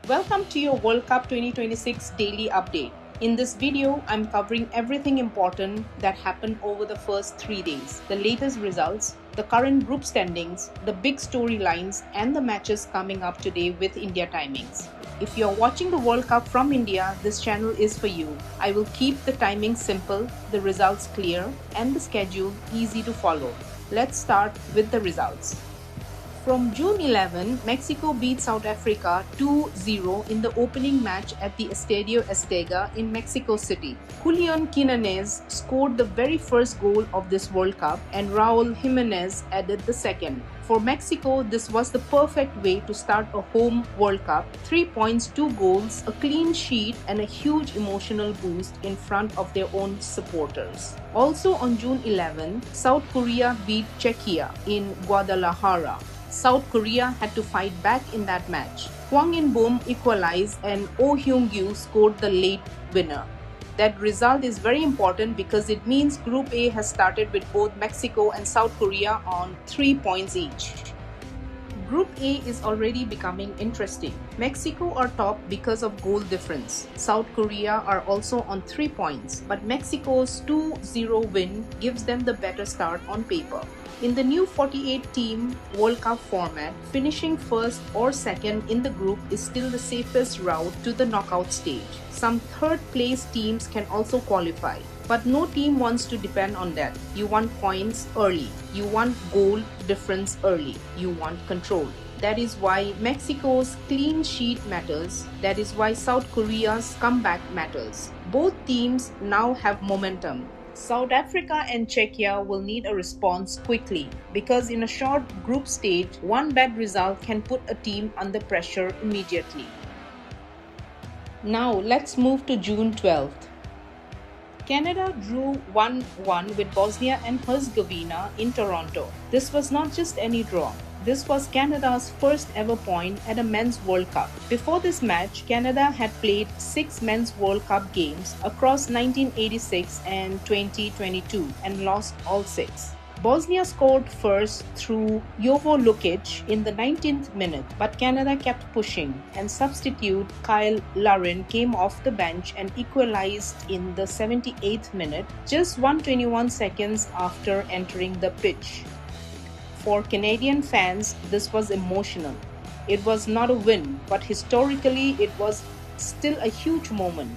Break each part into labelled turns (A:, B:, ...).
A: Welcome to your World Cup 2026 daily update. In this video, I'm covering everything important that happened over the first 3 days, the latest results, the current group standings, the big storylines, and the matches coming up today with India timings. If you're watching the World Cup from India, this channel is for you. I will keep the timing simple, the results clear, and the schedule easy to follow. Let's start with the results. From June 11, Mexico beat South Africa 2-0 in the opening match at the Estadio Azteca in Mexico City. Julian Quinones scored the very first goal of this World Cup and Raul Jimenez added the second. For Mexico, this was the perfect way to start a home World Cup. 3 points, 2 goals, a clean sheet and a huge emotional boost in front of their own supporters. Also on June 11, South Korea beat Czechia in Guadalajara. South Korea had to fight back in that match. Hwang In-beom equalized and Oh Hyung-gyu scored the late winner. That result is very important because it means Group A has started with both Mexico and South Korea on 3 points each. Group A is already becoming interesting. Mexico are top because of goal difference. South Korea are also on 3 points, but Mexico's 2-0 win gives them the better start on paper. In the new 48-team World Cup format, finishing first or second in the group is still the safest route to the knockout stage. Some third-place teams can also qualify, but no team wants to depend on that. You want points early. You want goal difference early. You want control. That is why Mexico's clean sheet matters. That is why South Korea's comeback matters. Both teams now have momentum. South Africa and Czechia will need a response quickly because in a short group stage, one bad result can put a team under pressure immediately. Now let's move to June 12th. Canada drew 1-1 with Bosnia and Herzegovina in Toronto. This was not just any draw. This was Canada's first ever point at a Men's World Cup. Before this match, Canada had played 6 Men's World Cup games across 1986 and 2022 and lost all 6. Bosnia scored first through Jovo Lukic in the 19th minute, but Canada kept pushing and substitute Kyle Larin came off the bench and equalized in the 78th minute, just 121 seconds after entering the pitch. For Canadian fans, this was emotional. It was not a win, but historically it was still a huge moment.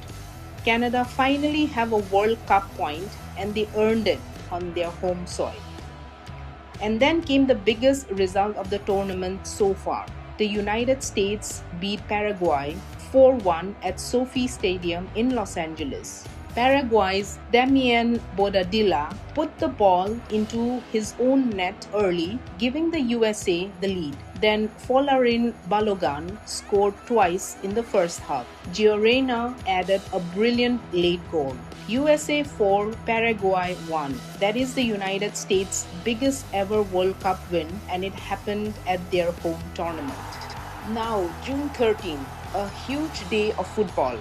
A: Canada finally have a World Cup point and they earned it on their home soil. And then came the biggest result of the tournament so far. The United States beat Paraguay 4-1 at SoFi Stadium in Los Angeles. Paraguay's Damian Bobadilla put the ball into his own net early, giving the USA the lead. Then Folarin Balogun scored twice in the first half. Giorena added a brilliant late goal. USA 4, Paraguay 1. That is the United States' biggest ever World Cup win, and it happened at their home tournament. Now, June 13th, a huge day of football.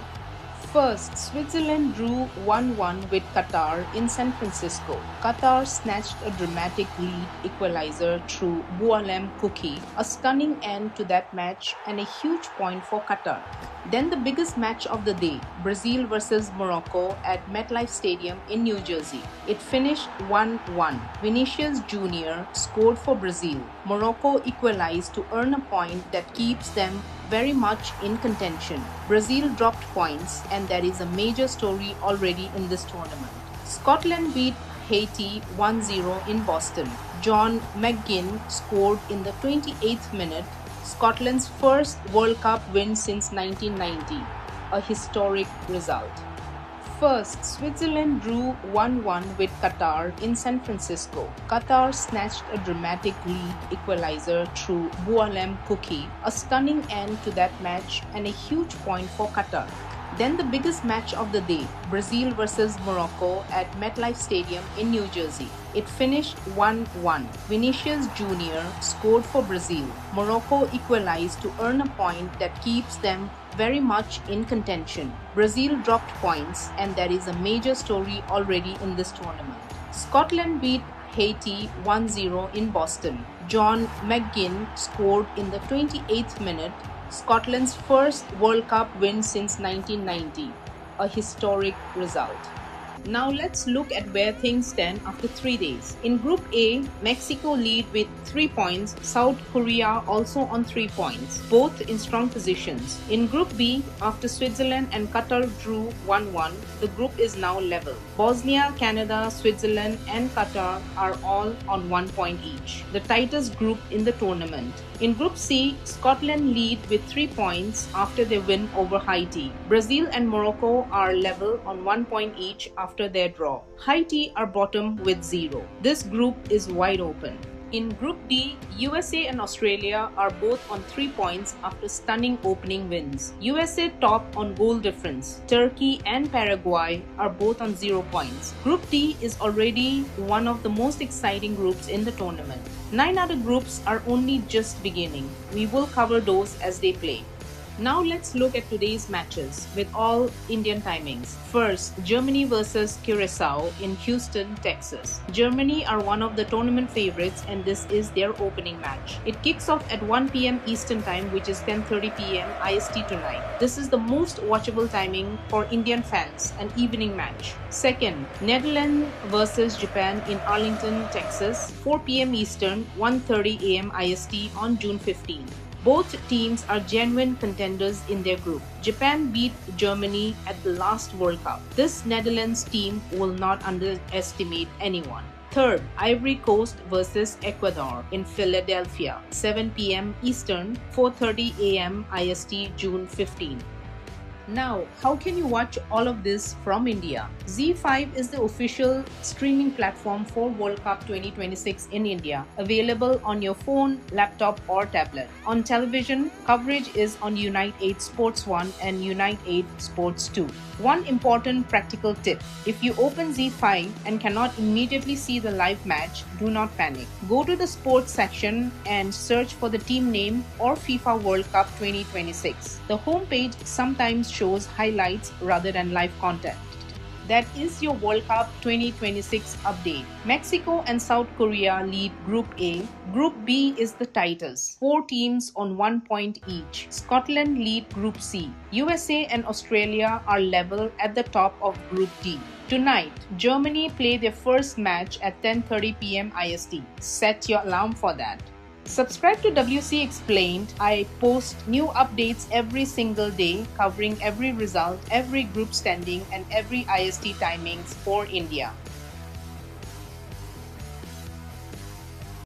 A: First, Switzerland drew 1-1 with Qatar in San Francisco. Qatar snatched a dramatic lead equalizer through Boualem Kouki, a stunning end to that match and a huge point for Qatar. Then the biggest match of the day, Brazil versus Morocco at MetLife Stadium in New Jersey. It finished 1-1. Vinicius Jr. scored for Brazil. Morocco equalized to earn a point that keeps them very much in contention. Brazil dropped points and there is a major story already in this tournament. Scotland beat Haiti 1-0 in Boston. John McGinn scored in the 28th minute, Scotland's first World Cup win since 1990, a historic result. First, Switzerland drew 1-1 with Qatar in San Francisco. Qatar snatched a dramatic lead equalizer through Boualem Kouki, a stunning end to that match and a huge point for Qatar. Then the biggest match of the day, Brazil versus Morocco at MetLife Stadium in New Jersey. It finished 1-1. Vinicius Jr. scored for Brazil. Morocco equalized to earn a point that keeps them very much in contention. Brazil dropped points and there is a major story already in this tournament. Scotland beat Haiti 1-0 in Boston. John McGinn scored in the 28th minute, Scotland's first World Cup win since 1990, a historic result. Now let's look at where things stand after 3 days. In Group A, Mexico lead with 3 points, South Korea also on 3 points, both in strong positions. In Group B, after Switzerland and Qatar drew 1-1, the group is now level. Bosnia, Canada, Switzerland and Qatar are all on 1 point each, the tightest group in the tournament. In Group C, Scotland lead with 3 points after their win over Haiti. Brazil and Morocco are level on 1 point each after their draw. Haiti are bottom with 0. This group is wide open. In Group D, USA and Australia are both on 3 points after stunning opening wins. USA top on goal difference. Turkey and Paraguay are both on 0 points. Group D is already one of the most exciting groups in the tournament. 9 other groups are only just beginning. We will cover those as they play. Now let's look at today's matches with all Indian timings. First, Germany versus Curaçao in Houston, Texas. Germany are one of the tournament favorites and this is their opening match. It kicks off at 1 p.m. Eastern Time, which is 10:30 p.m. IST tonight. This is the most watchable timing for Indian fans, an evening match. Second, Netherlands versus Japan in Arlington, Texas, 4 p.m. Eastern, 1:30 a.m. IST on June 15. Both teams are genuine contenders in their group. Japan beat Germany at the last World Cup. This Netherlands team will not underestimate anyone. Third, Ivory Coast versus Ecuador in Philadelphia, 7 p.m. Eastern, 4:30 a.m. IST, June 15. Now, how can you watch all of this from India? ZEE5 is the official streaming platform for World Cup 2026 in India, available on your phone, laptop or tablet. On television, coverage is on Unite8 Sports 1 and Unite8 Sports 2. One important practical tip: if you open ZEE5 and cannot immediately see the live match, do not panic. Go to the sports section and search for the team name or FIFA World Cup 2026. The homepage sometimes shows highlights rather than live content. That is your World Cup 2026 update. Mexico and South Korea lead Group A. Group B is the tightest, 4 teams on 1 point each. Scotland lead Group C. USA and Australia are level at the top of Group D. Tonight, Germany play their first match at 10:30 p.m. IST. Set your alarm for that. Subscribe to WC Explained. I post new updates every single day covering every result, every group standing and every IST timings for India.